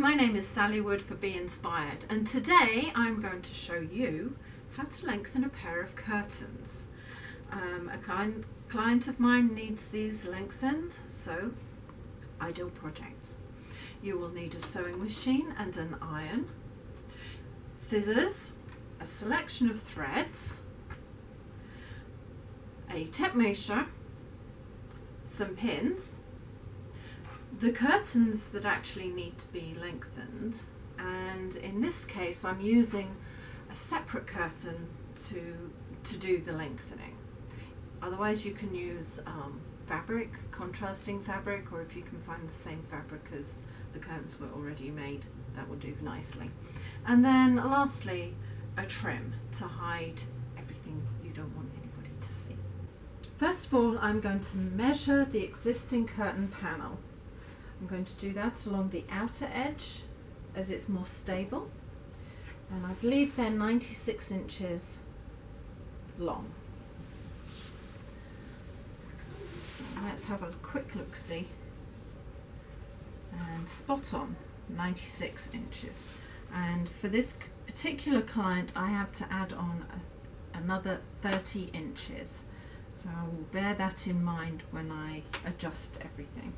my name is Sally Wood for Be Inspired, and today I'm going to show you how to lengthen a pair of curtains. A client of mine needs these lengthened, so ideal projects. You will need a sewing machine and an iron, scissors, a selection of threads, a tape measure, some pins, the curtains that actually need to be lengthened, and in this case I'm using a separate curtain to do the lengthening. Otherwise you can use fabric, contrasting fabric, or if you can find the same fabric as the curtains were already made, that will do nicely. And then lastly, a trim to hide everything you don't want anybody to see. First of all, I'm going to measure the existing curtain panel. I'm going to do that along the outer edge as it's more stable, and I believe they're 96 inches long. So let's have a quick look-see, and spot on 96 inches. And for this particular client I have to add on another 30 inches, so I will bear that in mind when I adjust everything.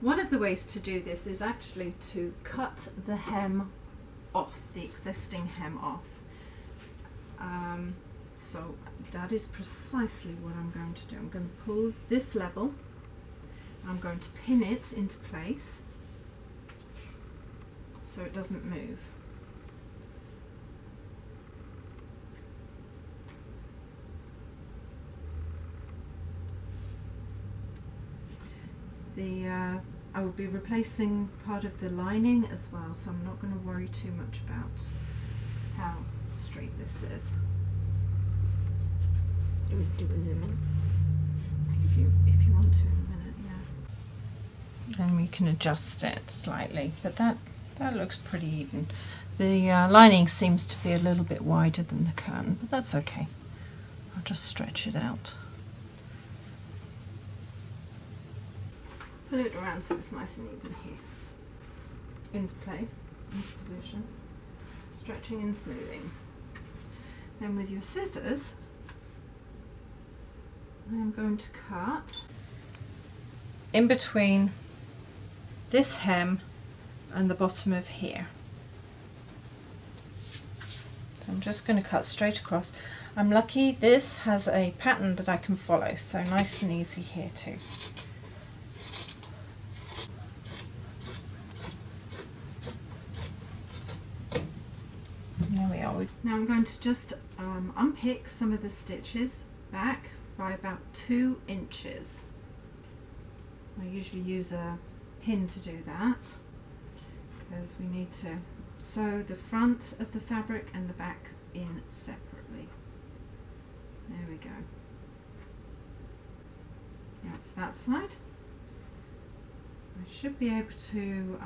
One of the ways to do this is actually to cut the hem off, the existing hem off. So that is precisely what I'm going to do. I'm going to pull this level, I'm going to pin it into place so it doesn't move. I will be replacing part of the lining as well, so I'm not going to worry too much about how straight this is. Do a zoom in. If you want to in a minute, yeah. And we can adjust it slightly, but that looks pretty even. The lining seems to be a little bit wider than the curtain, but that's okay. I'll just stretch it out. Pull it around so it's nice and even here. Into place, into position, stretching and smoothing. Then with your scissors, I am going to cut in between this hem and the bottom of here. So I'm just going to cut straight across. I'm lucky this has a pattern that I can follow, so nice and easy here too. There we are. Now I'm going to just unpick some of the stitches back by about 2 inches. I usually use a pin to do that because we need to sew the front of the fabric and the back in separately. There we go. That's that side. I should be able to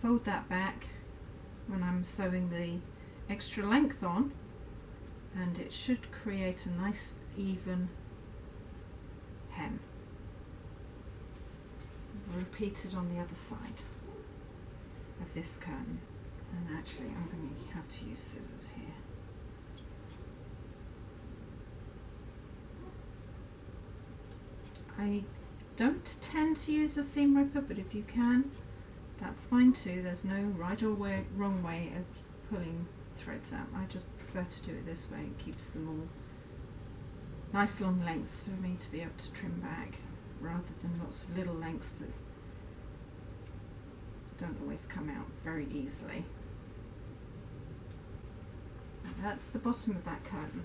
fold that back when I'm sewing the extra length on, and it should create a nice even hem. I'll repeat it on the other side of this curtain, and actually I'm going to have to use scissors here. I don't tend to use a seam ripper, but if you can, that's fine too. There's no right or wrong way of pulling threads out. I just prefer to do it this way. It keeps them all nice long lengths for me to be able to trim back, rather than lots of little lengths that don't always come out very easily. And that's the bottom of that curtain.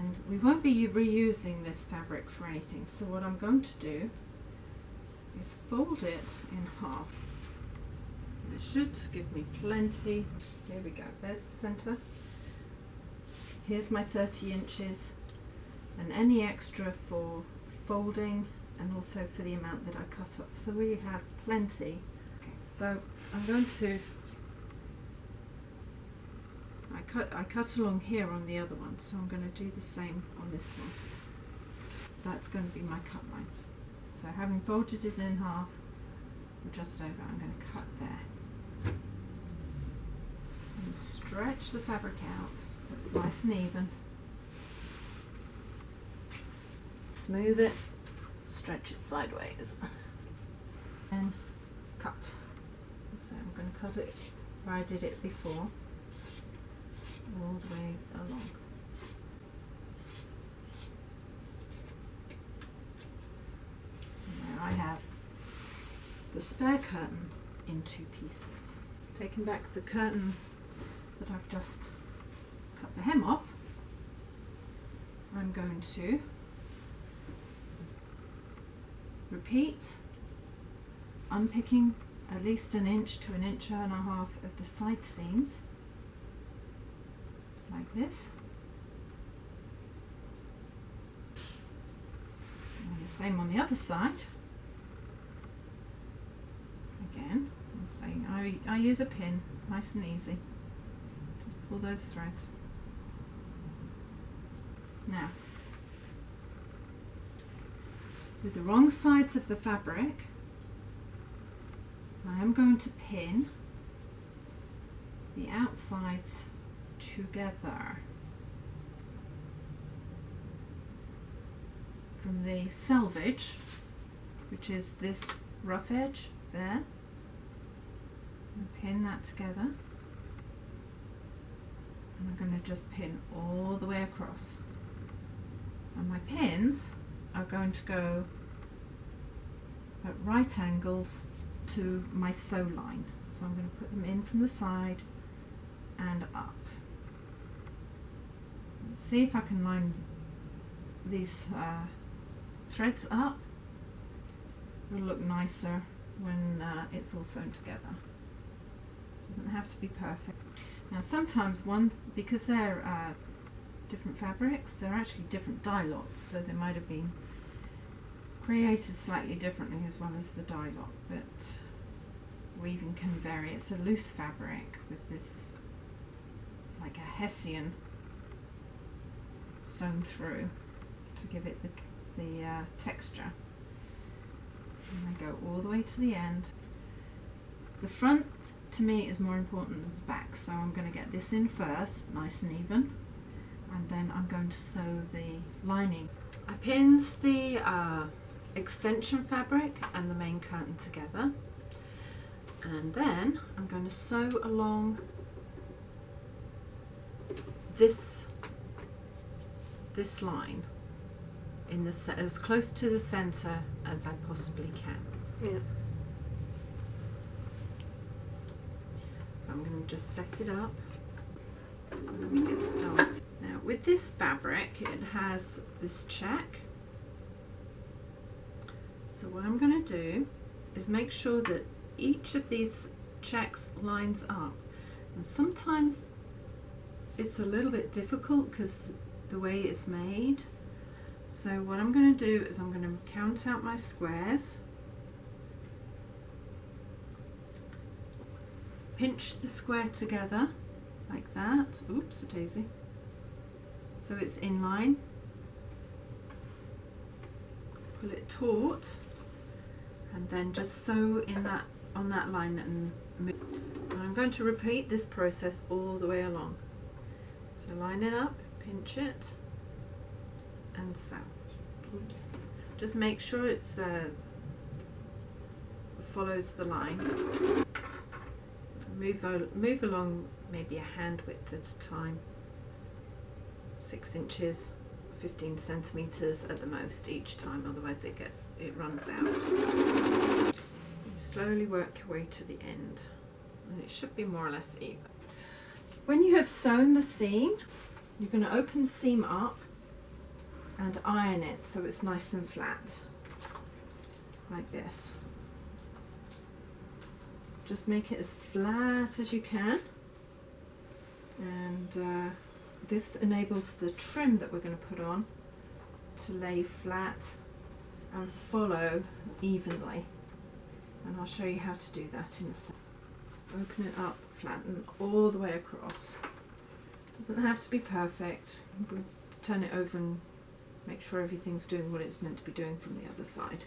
And we won't be reusing this fabric for anything, so what I'm going to do is fold it in half. It should give me plenty. Here we go, there's the centre. Here's my 30 inches, and any extra for folding and also for the amount that I cut off. So we have plenty. Okay, so I'm going to, I cut along here on the other one, so I'm going to do the same on this one. That's going to be my cut line. So having folded it in half, just over. I'm going to cut there and stretch the fabric out so it's nice and even. Smooth it, stretch it sideways, and cut. So I'm going to cut it where I did it before, all the way along. And there I have the spare curtain in 2 pieces. Taking back the curtain that I've just cut the hem off, I'm going to repeat, unpicking at least 1 inch to 1.5 inches of the side seams, like this. And the same on the other side. Again, I'm saying I use a pin, nice and easy. Just pull those threads. Now, with the wrong sides of the fabric, I am going to pin the outsides together from the selvage, which is this rough edge there, and pin that together, and I'm going to just pin all the way across, and my pins are going to go at right angles to my sew line. So I'm going to put them in from the side and up. Let's see if I can line these threads up. It'll look nicer when it's all sewn together. Doesn't have to be perfect. Now sometimes because they're different fabrics, they're actually different dye lots, so they might have been created slightly differently as well as the dye lot, but weaving can vary. It's a loose fabric with this like a Hessian sewn through to give it the texture. And I go all the way to the end. The front to me is more important than the back, so I'm going to get this in first, nice and even, and then I'm going to sew the lining. I pinned the extension fabric and the main curtain together, and then I'm going to sew along this line in the as close to the center as I possibly can. Yeah. So I'm going to just set it up. Let me get started. Now with this fabric, it has this check. So what I'm going to do is make sure that each of these checks lines up. And sometimes it's a little bit difficult because the way it's made. So what I'm going to do is I'm going to count out my squares, pinch the square together like that. Oops, a daisy. So it's in line. Pull it taut, and then just sew in that on that line and move. And I'm going to repeat this process all the way along. So line it up, pinch it, and sew. Oops. Just make sure it's follows the line. Move along maybe a hand width at a time. 6 inches, 15 centimeters at the most each time, otherwise it runs out. You slowly work your way to the end, and it should be more or less even. When you have sewn the seam, you're going to open the seam up and iron it so it's nice and flat, like this. Just make it as flat as you can, and this enables the trim that we're going to put on to lay flat and follow evenly, and I'll show you how to do that in a second. Open it up, flatten all the way across. Doesn't have to be perfect. We'll turn it over and make sure everything's doing what it's meant to be doing from the other side.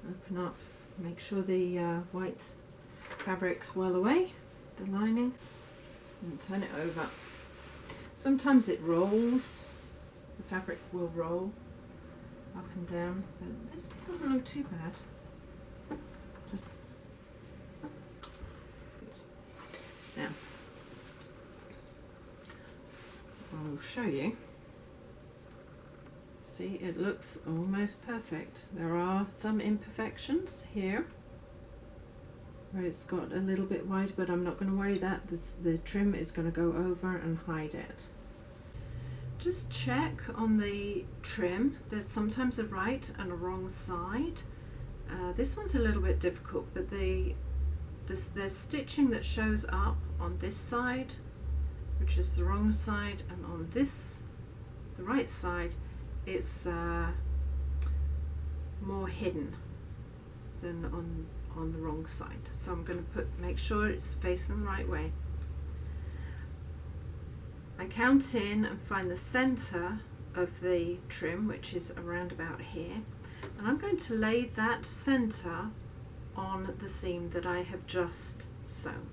Open up, make sure the white fabric's well away, the lining, and turn it over. Sometimes it rolls, the fabric will roll up and down, but this doesn't look too bad. Just now, I'll show you. See, it looks almost perfect. There are some imperfections here where it's got a little bit wide, but I'm not going to worry that the trim is going to go over and hide it. Just check on the trim. There's sometimes a right and a wrong side. This one's a little bit difficult, but there's stitching that shows up on this side, which is the wrong side, and on this, the right side, it's more hidden than on the wrong side. So I'm going to make sure it's facing the right way. I count in and find the center of the trim, which is around about here, and I'm going to lay that center on the seam that I have just sewn.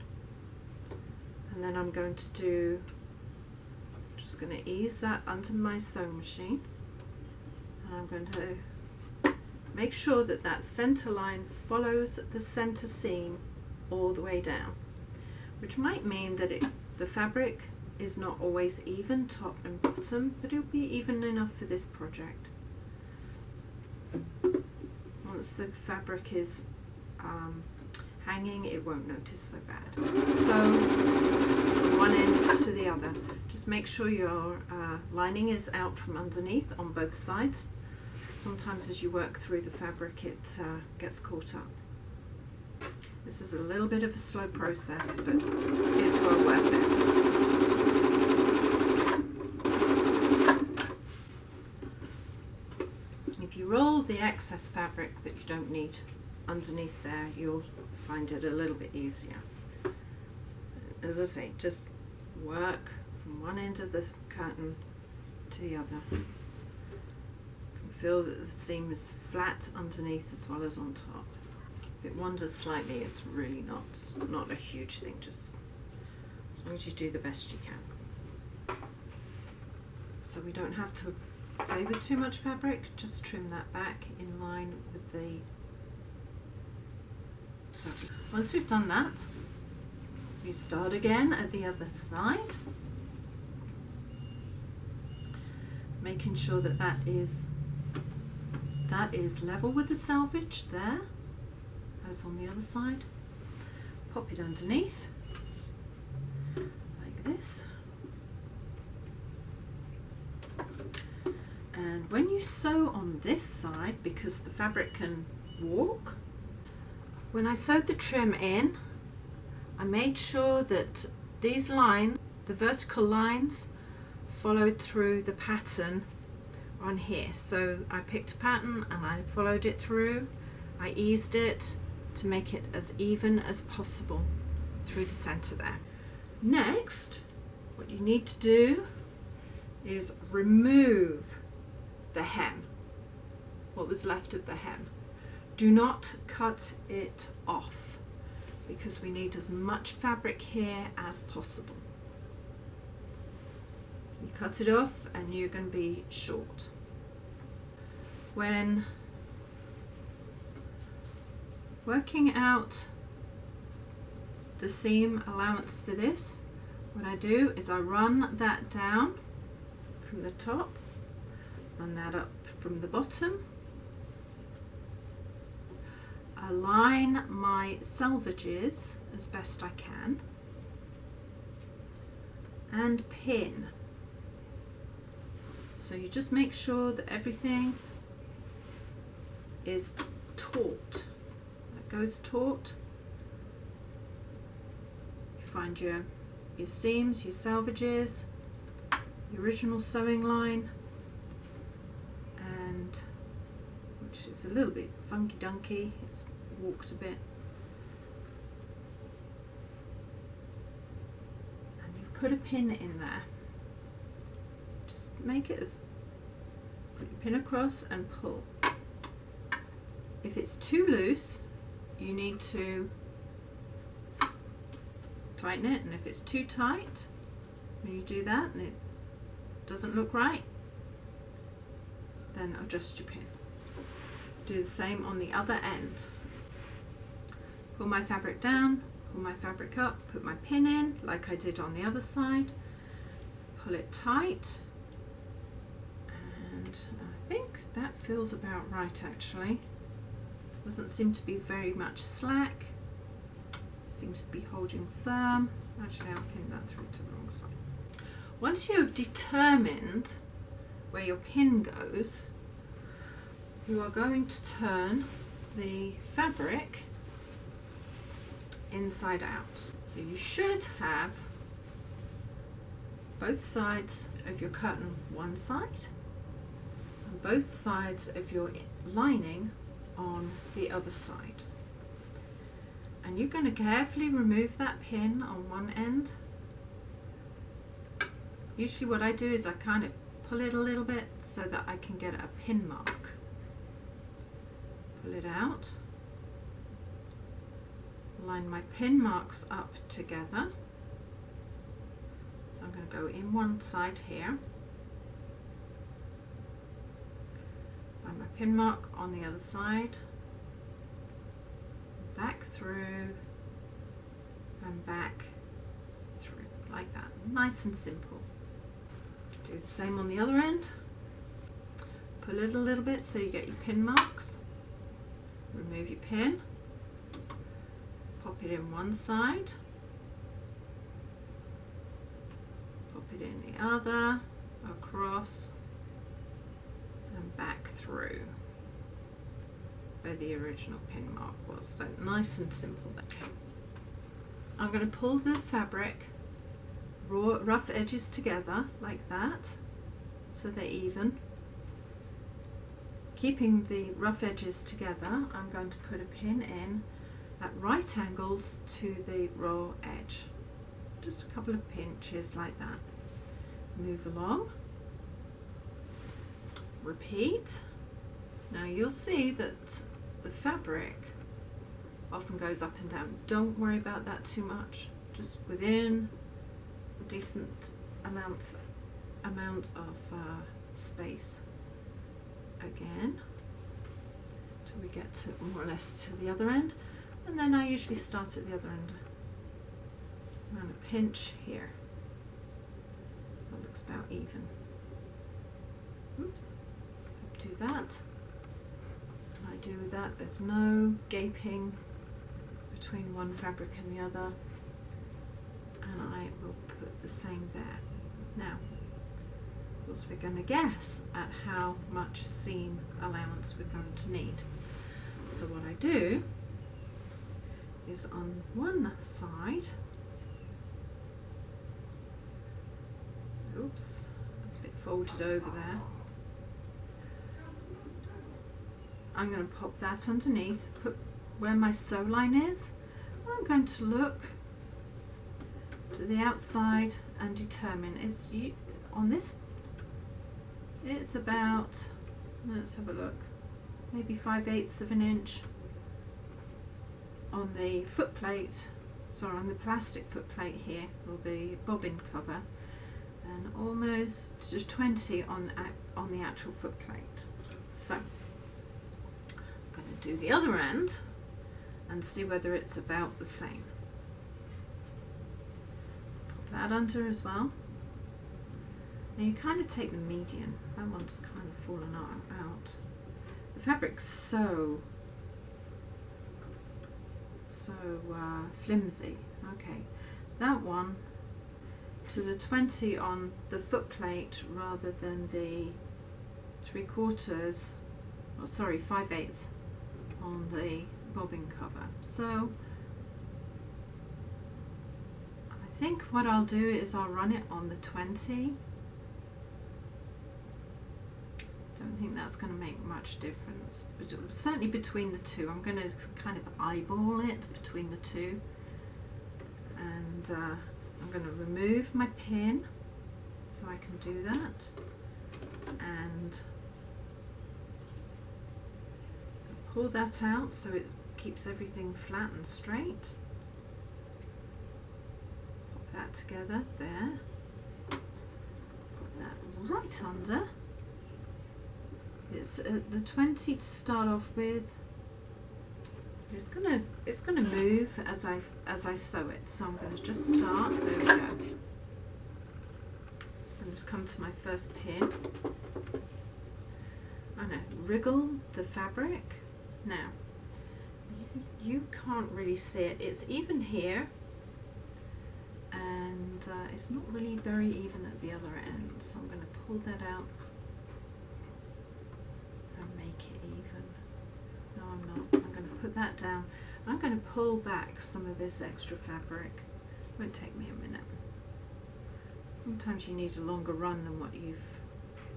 And then I'm going to just going to ease that under my sewing machine, and I'm going to make sure that that center line follows the center seam all the way down, which might mean that the fabric is not always even top and bottom, but it'll be even enough for this project. Once the fabric is hanging, it won't notice so bad. So from one end to the other, just make sure your lining is out from underneath on both sides. Sometimes as you work through the fabric, it gets caught up. This is a little bit of a slow process, but it's well worth it. If you roll the excess fabric that you don't need underneath there, you'll find it a little bit easier. As I say, just work from one end of the curtain to the other. You can feel that the seam is flat underneath as well as on top. If it wanders slightly, it's really not a huge thing, just as long as you do the best you can. So we don't have to play with too much fabric, just trim that back in line with the... So once we've done that, we start again at the other side, making sure that that is level with the selvage there, as on the other side. Pop it underneath, like this. And when you sew on this side, because the fabric can walk, when I sewed the trim in, I made sure that these lines, the vertical lines, followed through the pattern on here. So I picked a pattern and I followed it through. I eased it to make it as even as possible through the center there. Next, what you need to do is remove the hem, what was left of the hem. Do not cut it off, because we need as much fabric here as possible. You cut it off and you're going to be short. When working out the seam allowance for this, what I do is I run that down from the top, run that up from the bottom, align my selvages as best I can, and pin. So you just make sure that everything is taut. That goes taut. You find your seams, your selvages, the original sewing line, and which is a little bit funky dunky, it's walked a bit, and you put a pin in there. Just make it as, put your pin across and pull. If it's too loose, you need to tighten it, and if it's too tight, when you do that and it doesn't look right, then adjust your pin. Do the same on the other end. Pull my fabric down, pull my fabric up, put my pin in like I did on the other side, pull it tight, and I think that feels about right actually. Doesn't seem to be very much slack, seems to be holding firm. Actually, I'll pin that through to the wrong side. Once you have determined where your pin goes, you are going to turn the fabric inside out. So you should have both sides of your curtain one side and both sides of your lining on the other side. And you're going to carefully remove that pin on one end. Usually what I do is I kind of pull it a little bit so that I can get a pin mark. Pull it out. Line my pin marks up together. So I'm going to go in one side here. Line my pin mark on the other side. Back through and back through, like that. Nice and simple. Do the same on the other end. Pull it a little bit so you get your pin marks. Remove your pin. Pop it in one side. Pop it in the other, across and back through where the original pin mark was. So nice and simple there. I'm going to pull the fabric rough edges together like that so they're even. Keeping the rough edges together, I'm going to put a pin in at right angles to the raw edge. Just a couple of pinches like that. Move along. Repeat. Now you'll see that the fabric often goes up and down. Don't worry about that too much. Just within a decent amount of space. Again, till we get to more or less to the other end, and then I usually start at the other end and a pinch here. That looks about even. Oops, do that. I do that. There's no gaping between one fabric and the other, and I will put the same there. Now, of course, we're going to guess at how much seam allowance we're going to need. So what I do is on one side, oops, a bit folded over there, I'm going to pop that underneath, put where my sew line is. I'm going to look to the outside and determine, is on this, it's about, let's have a look, maybe 5/8 of an inch on the foot plate, sorry, on the plastic foot plate here, or the bobbin cover, and almost to 20 on the actual foot plate. So I'm going to do the other end and see whether it's about the same. Pop that under as well. Now you kind of take the median. That one's kind of fallen out. The fabric's so flimsy. Okay, that one to the 20 on the foot plate rather than the 3/4, oh sorry, 5/8 on the bobbin cover. So I think what I'll do is I'll run it on the 20. Don't think that's going to make much difference, but certainly between the two. I'm going to kind of eyeball it between the two, and I'm going to remove my pin so I can do that, and pull that out so it keeps everything flat and straight. Pop that together there. Put that right under. It's the 20 to start off with. It's gonna move as I sew it. So I'm gonna just start. There we go. I'm just come to my first pin. I'm gonna wriggle the fabric. Now you can't really see it. It's even here, and it's not really very even at the other end. So I'm gonna pull that out. Make it even. No, I'm not. I'm going to put that down. I'm going to pull back some of this extra fabric. Won't take me a minute. Sometimes you need a longer run than what you've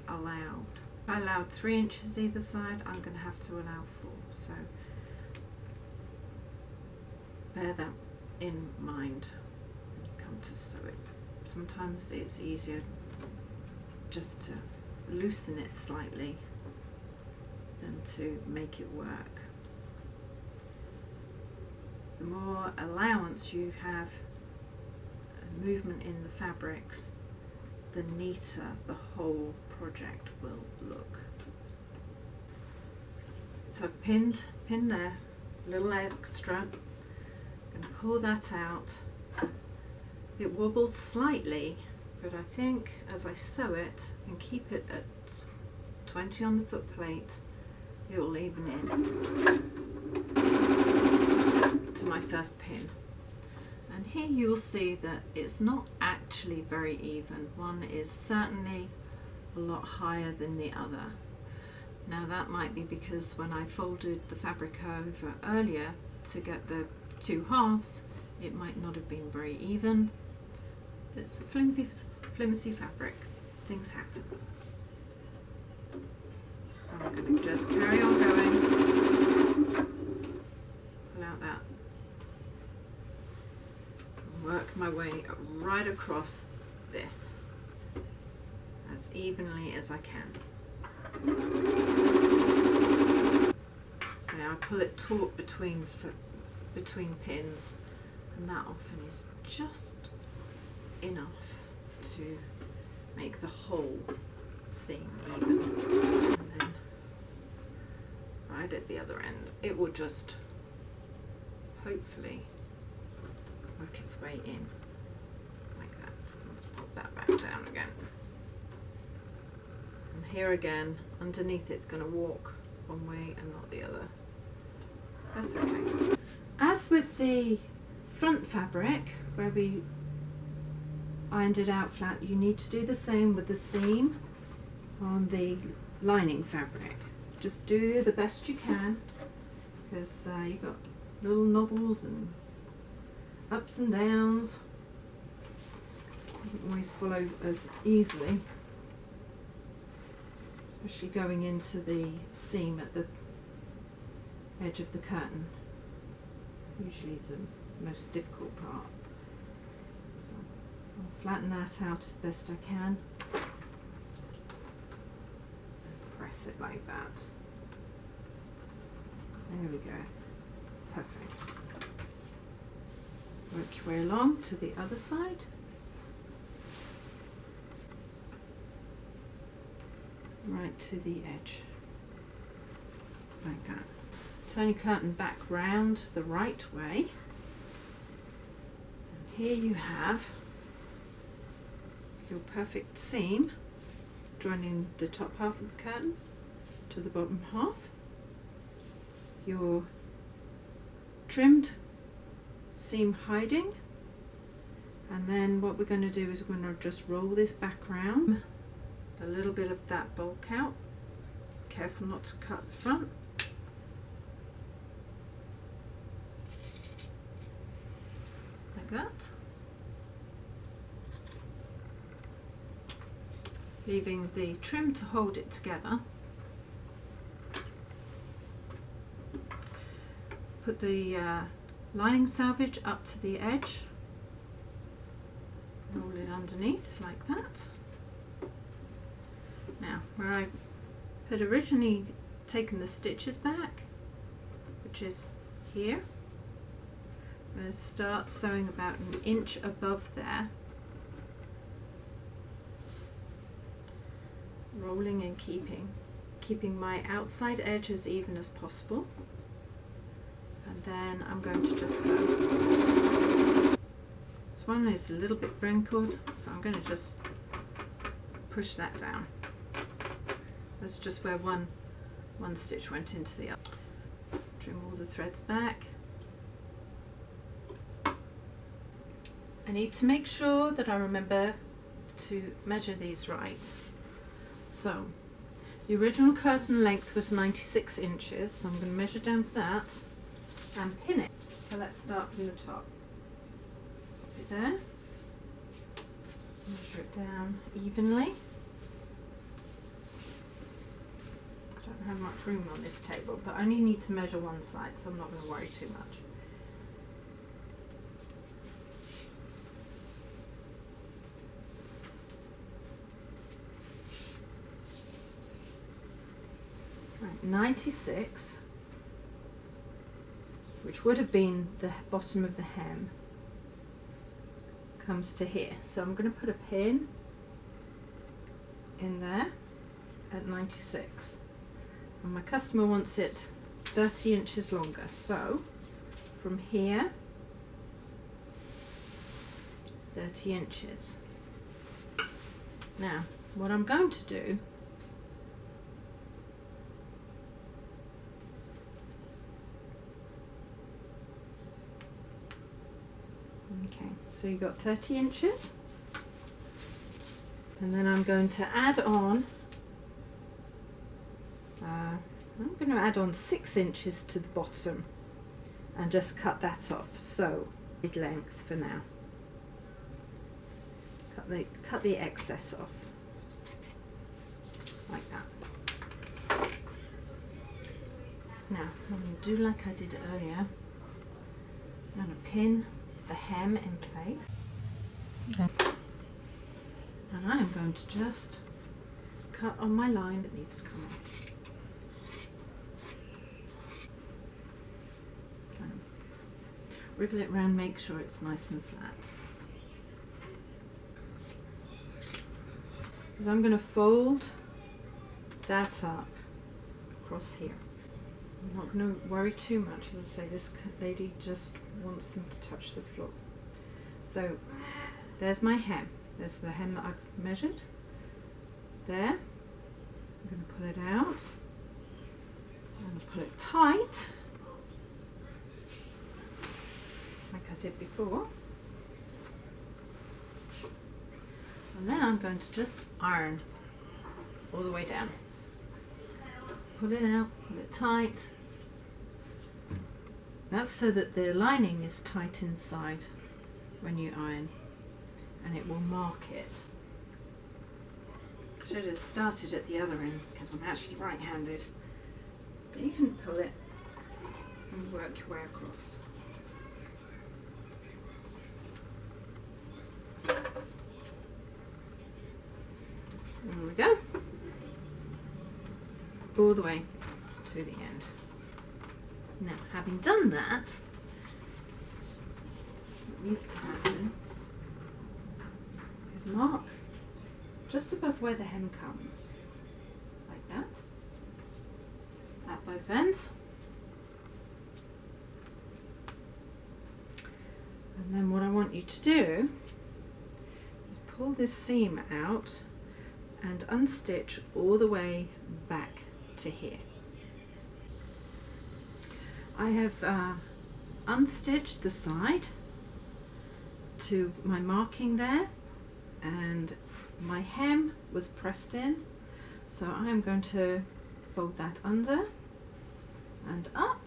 allowed. I allowed 3 inches either side. I'm going to have to allow 4. So bear that in mind when you come to sew it. Sometimes it's easier just to loosen it slightly than to make it work. The more allowance you have movement in the fabrics, the neater the whole project will look. So I've pinned there, a little extra. I'm going to pull that out. It wobbles slightly, but I think as I sew it and keep it at 20 on the foot plate, it will even in to my first pin. And here you will see that it's not actually very even. One is certainly a lot higher than the other. Now that might be because when I folded the fabric over earlier to get the 2 halves, it might not have been very even. It's a flimsy fabric. Things happen. So I'm going to just carry on going, pull out that, and work my way right across this as evenly as I can. So I pull it taut between pins, and that often is just enough to make the whole seam even. And then right at the other end it will just hopefully work its way in like that. Let's pop that back down again. And here again, underneath it's going to walk one way and not the other. That's okay. As with the front fabric where we ironed it out flat, you need to do the same with the seam on the lining fabric. Just do the best you can, because you've got little knobbles and ups and downs. Doesn't always follow as easily, especially going into the seam at the edge of the curtain. Usually the most difficult part. So I'll flatten that out as best I can. Press it like that. There we go. Perfect. Work your way along to the other side. Right to the edge. Like that. Turn your curtain back round the right way. And here you have your perfect seam joining the top half of the curtain to the bottom half. Your trimmed seam hiding, and then what we're going to do is we're going to just roll this back round, a little bit of that bulk out, careful not to cut the front. Like that. Leaving the trim to hold it together. Put the lining salvage up to the edge, roll it underneath like that. Now, where I had originally taken the stitches back, which is here. I'm going to start sewing about an inch above there, rolling and keeping my outside edge as even as possible, and then I'm going to just sew. This one is a little bit wrinkled, so I'm going to just push that down. That's just where one stitch went into the other. Trim all the threads back. I need to make sure that I remember to measure these right. So the original curtain length was 96 inches, so I'm going to measure down for that and pin it. So let's start from the top. Pop it there. Measure it down evenly. I don't have much room on this table, but I only need to measure one side, so I'm not going to worry too much. Right, 96, which would have been the bottom of the hem, comes to here. So I'm going to put a pin in there at 96. And my customer wants it 30 inches longer. So from here, 30 inches. Now, what I'm going to do, okay, so you've got 30 inches, and then I'm going to add on, I'm going to add on 6 inches to the bottom and just cut that off. So mid length for now. Cut the excess off like that. Now I'm going to do like I did earlier. I'm going to pin the hem in place, and I am going to just cut on my line that needs to come off. Wriggle it around, make sure it's nice and flat. Because I'm going to fold that up across here. I'm not going to worry too much. As I say, this lady just wants them to touch the floor. So there's my hem. There's the hem that I've measured. There. I'm going to pull it out. I'm going to pull it tight, like I did before. And then I'm going to just iron all the way down. Pull it out, pull it tight. That's so that the lining is tight inside when you iron, and it will mark it. I should have started at the other end because I'm actually right-handed. But you can pull it and work your way across. There we go. All the way to the end. Now, having done that, what needs to happen is mark just above where the hem comes, like that, at both ends. And then what I want you to do is pull this seam out and unstitch all the way back to here. I have unstitched the side to my marking there, and my hem was pressed in, so I'm going to fold that under and up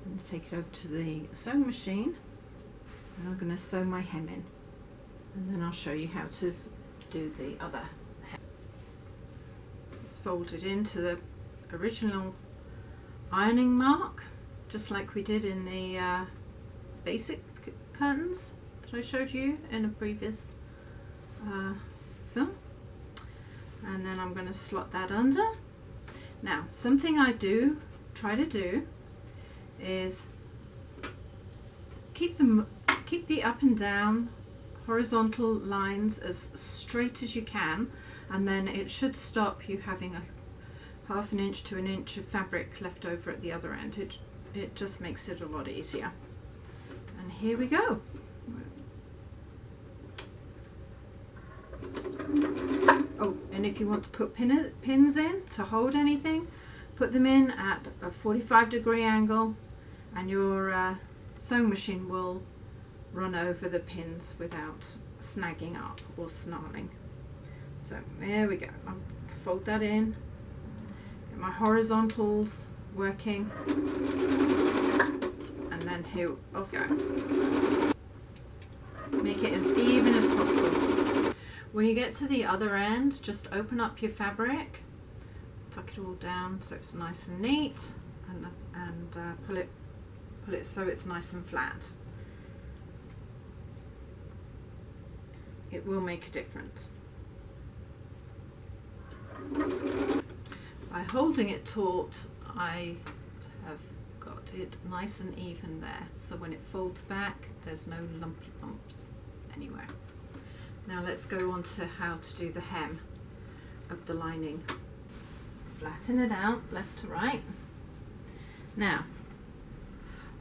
and take it over to the sewing machine, and I'm going to sew my hem in, and then I'll show you how to do the other hem. It's folded into the original ironing mark, just like we did in the basic curtains that I showed you in a previous film. And then I'm going to slot that under. Now, something I do try to do is keep the up and down horizontal lines as straight as you can, and then it should stop you having a half an inch to an inch of fabric left over at the other end. It just makes it a lot easier. And here we go. Oh, and if you want to put pins in to hold anything, put them in at a 45-degree angle, and your sewing machine will run over the pins without snagging up or snarling. So there we go. I'll fold that in, get my horizontals working, and then here off we go. Make it as even as possible. When you get to the other end, just open up your fabric, tuck it all down so it's nice and neat, and pull it so it's nice and flat. It will make a difference. By holding it taut, I have got it nice and even there, so when it folds back there's no lumpy bumps anywhere. Now let's go on to how to do the hem of the lining. Flatten it out left to right. Now,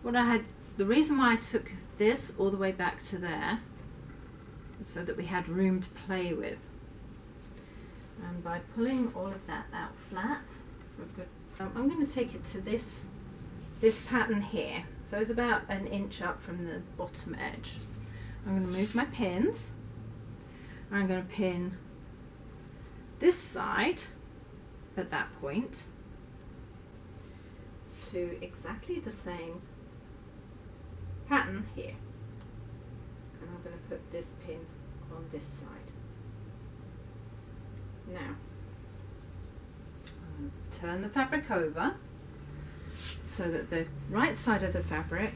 the reason why I took this all the way back to there is so that we had room to play with. And by pulling all of that out flat, I'm going to take it to this pattern here. So it's about an inch up from the bottom edge. I'm going to move my pins. I'm going to pin this side at that point to exactly the same pattern here. And I'm going to put this pin on this side. Now, I'm going to turn the fabric over so that the right side of the fabric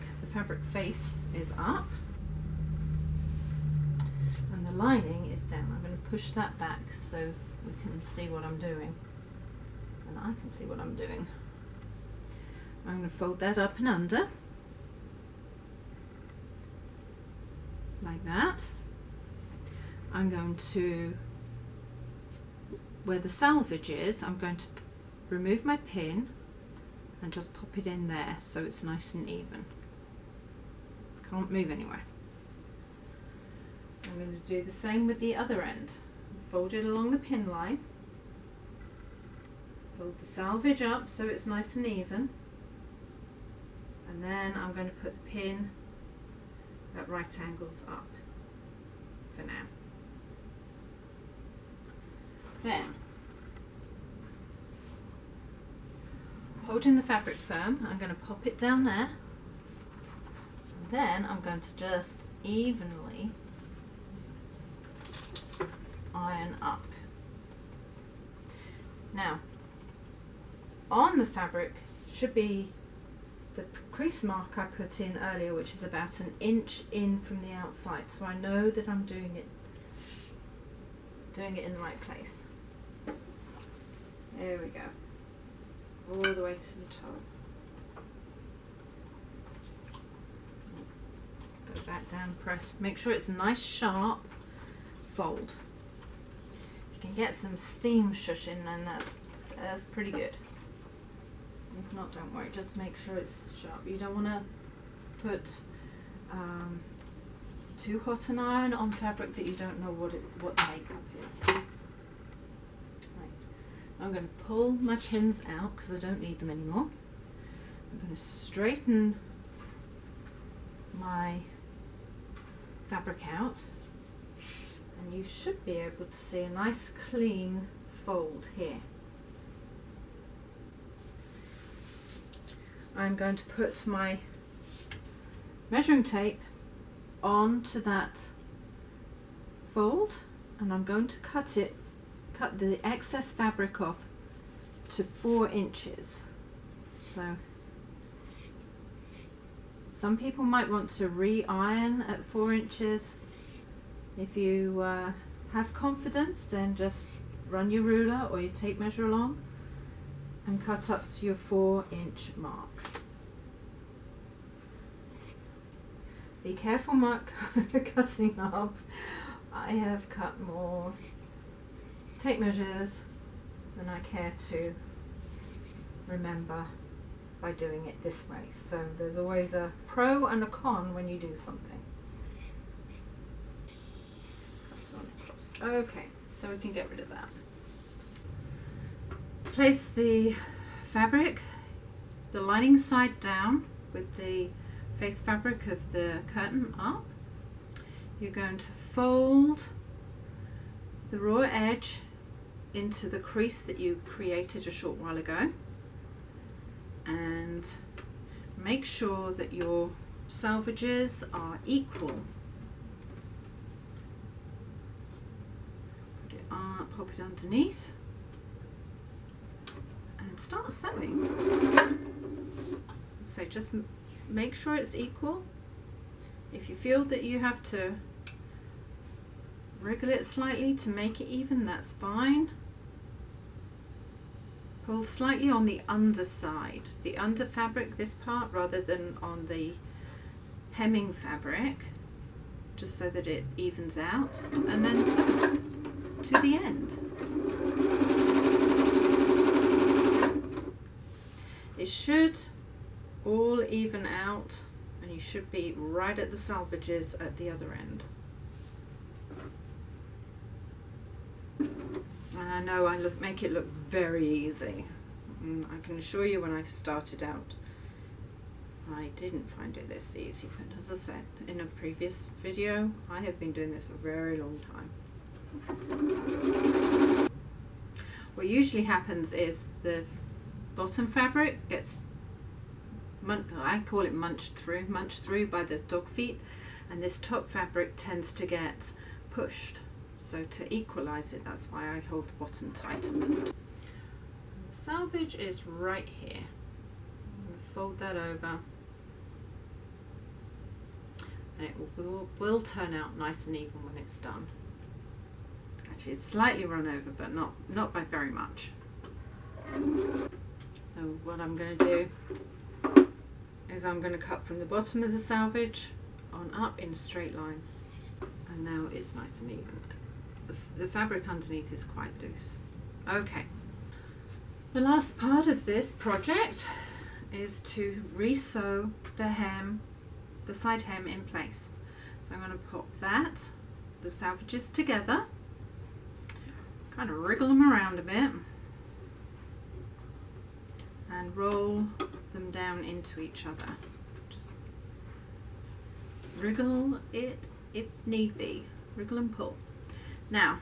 face is up and the lining is down. I'm going to push that back so we can see what I'm doing, and I can see what I'm doing. I'm going to fold that up and under like that. I'm going to, where the selvage is, I'm going to remove my pin and just pop it in there so it's nice and even. Can't move anywhere. I'm going to do the same with the other end. Fold it along the pin line. Fold the selvage up so it's nice and even. And then I'm going to put the pin at right angles up for now. Then, holding the fabric firm, I'm going to pop it down there, and then I'm going to just evenly iron up. Now, on the fabric should be the crease mark I put in earlier, which is about an inch in from the outside, so I know that I'm doing it in the right place. There we go. All the way to the top. Let's go back down, press. Make sure it's a nice sharp fold. If you can get some steam shushing, then that's pretty good. If not, don't worry. Just make sure it's sharp. You don't want to put too hot an iron on fabric that you don't know what the makeup is. I'm going to pull my pins out because I don't need them anymore. I'm going to straighten my fabric out, and you should be able to see a nice clean fold here. I'm going to put my measuring tape onto that fold, and I'm going to cut the excess fabric off to 4 inches. So some people might want to re-iron at 4 inches. If you have confidence, then just run your ruler or your tape measure along and cut up to your 4-inch mark. Be careful, Mark, cutting up. I have cut more tape measures than I care to remember by doing it this way. So there's always a pro and a con when you do something. Okay, so we can get rid of that. Place the fabric, the lining side down with the face fabric of the curtain up. You're going to fold the raw edge into the crease that you created a short while ago, and make sure that your salvages are equal. Put it up, pop it underneath, and start sewing. So just make sure it's equal. If you feel that you have to wriggle it slightly to make it even, that's fine. Pull slightly on the underside, the under fabric, this part, rather than on the hemming fabric, just so that it evens out, and then sew to the end. It should all even out, and you should be right at the salvages at the other end. And I know I make it look very easy. And I can assure you, when I started out, I didn't find it this easy. But as I said in a previous video, I have been doing this a very long time. What usually happens is the bottom fabric gets, I call it munched through by the dog feet, and this top fabric tends to get pushed. So to equalize it, that's why I hold the bottom tight. The salvage is right here. I'm going to fold that over, and it will turn out nice and even when it's done. Actually, it's slightly run over, but not by very much. So what I'm going to do is I'm going to cut from the bottom of the salvage on up in a straight line, and now it's nice and even. The fabric underneath is quite loose. Okay, the last part of this project is to re-sew the hem, the side hem in place. So I'm going to pop the salvages together, kind of wriggle them around a bit, and roll them down into each other. Just wriggle it if need be, wriggle and pull. Now,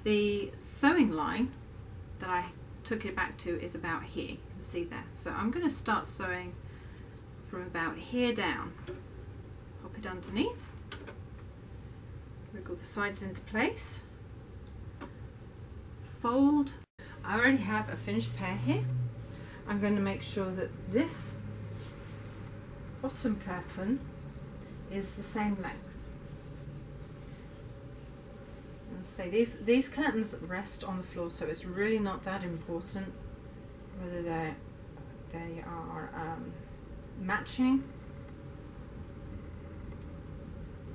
the sewing line that I took it back to is about here. You can see that. So I'm going to start sewing from about here down. Pop it underneath, wriggle the sides into place, fold. I already have a finished pair here. I'm going to make sure that this bottom curtain is the same length. Say these curtains rest on the floor, so it's really not that important whether they are matching.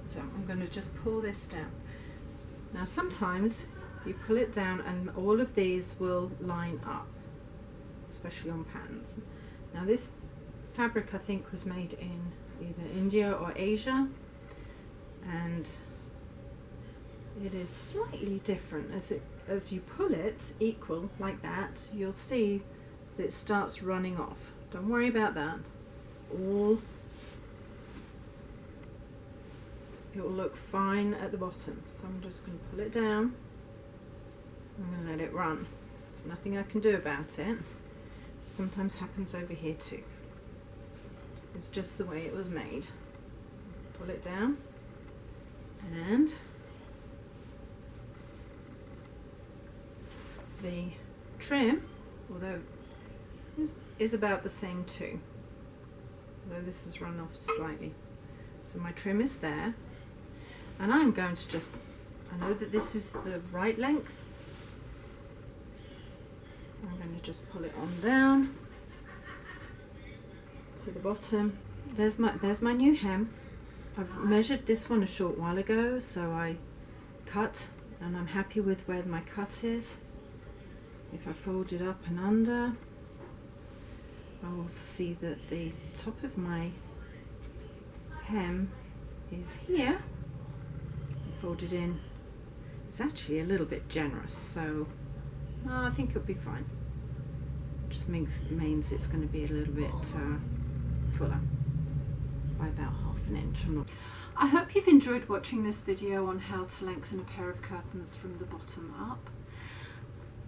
So I'm going to just pull this down. Now sometimes you pull it down and all of these will line up, especially on patterns. Now this fabric I think was made in either India or Asia, and it is slightly different. As you pull it equal like that, you'll see that it starts running off. Don't worry about that. It will look fine at the bottom. So I'm just going to pull it down. I'm going to let it run. There's nothing I can do about it. Sometimes happens over here too. It's just the way it was made. Pull it down, and the trim, although is about the same too, although this has run off slightly. So my trim is there, and I'm going to just, I know that this is the right length, I'm going to just pull it on down to the bottom. There's my new hem. I've measured this one a short while ago, so I cut, and I'm happy with where my cut is. If I fold it up and under, I'll see that the top of my hem is here. Fold it in. It's actually a little bit generous, so I think it'll be fine. Just means it's going to be a little bit fuller by about half an inch. I hope you've enjoyed watching this video on how to lengthen a pair of curtains from the bottom up.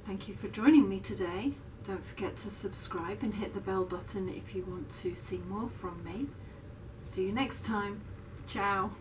Thank you for joining me today. Don't forget to subscribe and hit the bell button if you want to see more from me. See you next time. Ciao.